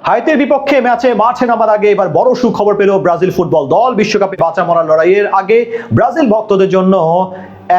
হাইতির বিপক্ষে ম্যাচে মাঠে নামার আগে এবার বড় সুখবর পেল ব্রাজিল ফুটবল দল। বিশ্বকাপে বাঁচা মরার লড়াইয়ের আগে ব্রাজিল ভক্তদের জন্য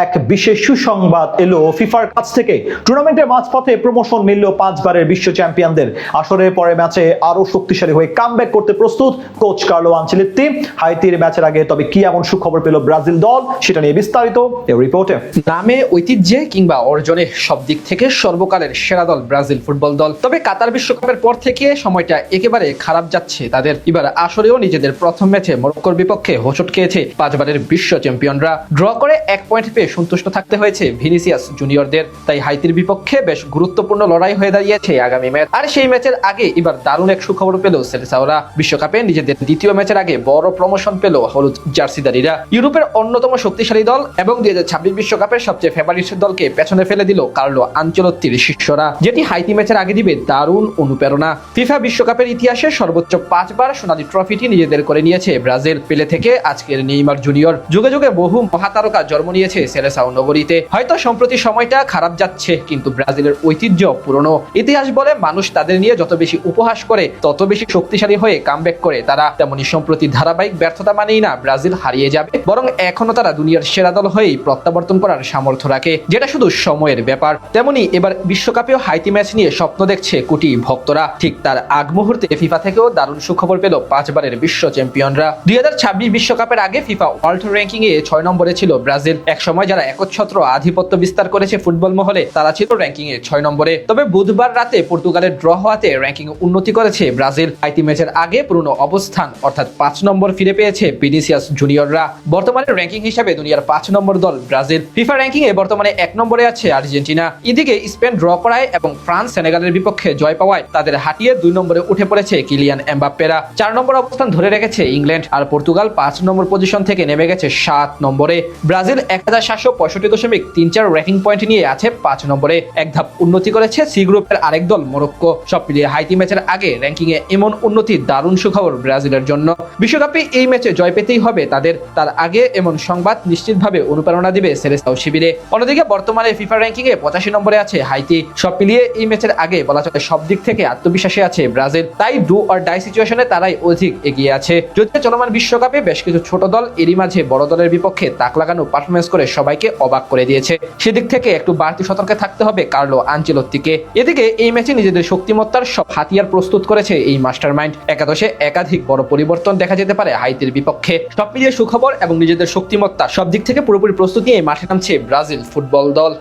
এক বিশেষ সুসংবাদ এলো ফিফার কাছ থেকে। টুর্নামেন্টের মাঝপথে প্রমোশন মিলল 5 বারের বিশ্ব চ্যাম্পিয়নদের। আসরের পরে ম্যাচে আরো শক্তিশালী হয়ে কামব্যাক করতে প্রস্তুত কোচ কার্লো আনচেলত্তি। হাইতির ম্যাচের আগে তবে কি এমন সুখবর পেল ব্রাজিল দল, সেটা নিয়ে বিস্তারিত এই রিপোর্টে। নামে, ঐতিহ্যে কিংবা অর্জনে সব দিক থেকে সর্বকালের সেরা দল ব্রাজিল ফুটবল দল। তবে কাতার বিশ্বকাপের পর থেকে সময়টা একেবারে খারাপ যাচ্ছে তাদের। এবার আসরেও নিজেদের প্রথম ম্যাচে মরক্কোর বিপক্ষে হোঁচট খেয়েছে 5 বারের বিশ্ব চ্যাম্পিয়নরা। ড্র করে 1 পয়েন্ট পেয়ে সন্তুষ্ট থাকতে হয়েছে ভিনিসিয়াস জুনিয়রদের। তাই হাইতির বিপক্ষে বেশ গুরুত্বপূর্ণ লড়াই হয়ে দাঁড়িয়েছে আগামী ম্যাচ। আর সেই ম্যাচের আগে এবার দারুণ এক সুখবর পেল সেলেসাওরা। বিশ্বকাপে নিজেদের দ্বিতীয় ম্যাচের আগে বড় প্রমোশন পেল হলুদ জার্সিধারীরা। ইউরোপের অন্যতম শক্তিশালী দল এবং 2026 বিশ্বকাপের সবচেয়ে ফেভারিট দলকে পেছনে ফেলে দিল কার্লো আনচেলত্তির শিষ্যরা, যেটি হাইতি ম্যাচের আগে দিবে দারুণ অনুপ্রেরণা। ফিফা বিশ্বকাপের ইতিহাসে সর্বোচ্চ 5 বার সোনালী ট্রফিটি নিজেদের করে নিয়েছে ব্রাজিল। পেলে থেকে আজকের নেইমার জুনিয়র, যুগে যুগে বহু মহাতারকা জন্ম নিয়েছে সেলেসাও নগরীতে। হয়তো সম্প্রতি সময়টা খারাপ যাচ্ছে, কিন্তু ব্রাজিলের ঐতিহ্য পুরনো। ইতিহাস বলে মানুষ তাদের নিয়ে যত বেশি উপহাস করে তত বেশি শক্তিশালী হয়ে কামব্যাক করে তারা। তেমনি সম্প্রতি ধারাবাহিক ব্যর্থতা মানেই না ব্রাজিল হারিয়ে যাবে, বরং এখনো তারা দুনিয়ার সেরা দল হয়েই প্রত্যাবর্তন করার সামর্থ্য রাখে, যেটা শুধু সময়ের ব্যাপার। তেমনি এবার বিশ্বকাপেও হাইতি ম্যাচ নিয়ে স্বপ্ন দেখছে কোটি ভক্তরা। ঠিক তার আগ মুহূর্তে ফিফা থেকেও দারুণ সুখবর পেল 5 বারের বিশ্ব চ্যাম্পিয়নরা। 2026 বিশ্বকাপের আগে ফিফা ওয়ার্ল্ড র্যাঙ্কিং এ 6 নম্বরে ছিল ব্রাজিল। এক সময় যারা একচ্ছত্র আধিপত্য বিস্তার করেছে ফুটবল মহলে, তারা ছিল র্যাঙ্কিং এ 6 নম্বরে। তবে বুধবার রাতে পর্তুগালের ড্র হওয়াতে র্যাঙ্কিং উন্নতি করেছে ব্রাজিল। হাইতি ম্যাচের আগে পুরনো অবস্থান অর্থাৎ 5 নম্বর ফিরে পেয়েছে ভিনিসিয়াস জুনিয়ররা। বর্তমানে র্যাঙ্কিং হিসাবে দুনিয়ার 5 নম্বর দল ব্রাজিল। ফিফা র্যাঙ্কিং এ বর্তমানে 1 নম্বরে আছে আর্জেন্টিনা। এদিকে স্পেন ড্র করায় এবং ফ্রান্স সেনেগালের বিপক্ষে জয় পাওয়ায় তাদের হাঁটিয়ে 2 নম্বরে উঠে পড়েছে কিলিয়ান এমবাপ্পেরা। 4 নম্বর অবস্থান ধরে রেখেছে ইংল্যান্ড। আর পর্তুগাল 5 নম্বর পজিশন থেকে নেমে গেছে 7 নম্বরে। ব্রাজিল 1765.34 র্যাঙ্কিং পয়েন্ট নিয়ে আছে 5 নম্বরে। এক ধাপ উন্নতি করেছে সি গ্রুপের আরেক দল মরক্কো। সব মিলিয়ে হাইতি ম্যাচের আগে র্যাঙ্কিং এ এমন উন্নতি দারুণ সুখবর ব্রাজিলের জন্য। বিশ্বকাপে এই ম্যাচে জয় পেতেই হবে তাদের। তার আগে এমন সংবাদ নিশ্চিতভাবে অনুপ্রেরণা দিবে সেলেসাও শিবিরে। অন্যদিকে বর্তমানে ফিফা র্যাঙ্কিং এ 85 নম্বরে আছে হাইতি। সব মিলিয়ে এই ম্যাচের আগে বলা চলে সব দিক থেকে আত্মবিশ্বাসে আছে ব্রাজিল। তাই ডু অর ডাই সিচুয়েশনে তারাই অধিক এগিয়ে আছে। যদিও চলমান বিশ্বকাপে বেশ কিছু ছোট দল এরই মাঝে বড় দলের বিপক্ষে তাক লাগানো পারফরমেন্স করে সবাইকে অবাক করে দিয়েছে। সেদিক থেকে একটু বাড়তি সতর্কে থাকতে হবে কার্লো আনচেলত্তিকে। এদিকে এই ম্যাচে নিজেদের শক্তিমত্তার সব হাতিয়ার প্রস্তুত করেছে এই মাস্টারমাইন্ড। একাদশে একাধিক বড় পরিবর্তন দেখা যেতে পারে হাইতির বিপক্ষে। সব মিলিয়ে সুখবর এবং নিজেদের শক্তিমত্তা সব দিক থেকে পুরোপুরি প্রস্তুত নিয়ে মাঠে নামছে ব্রাজিল ফুটবল দল।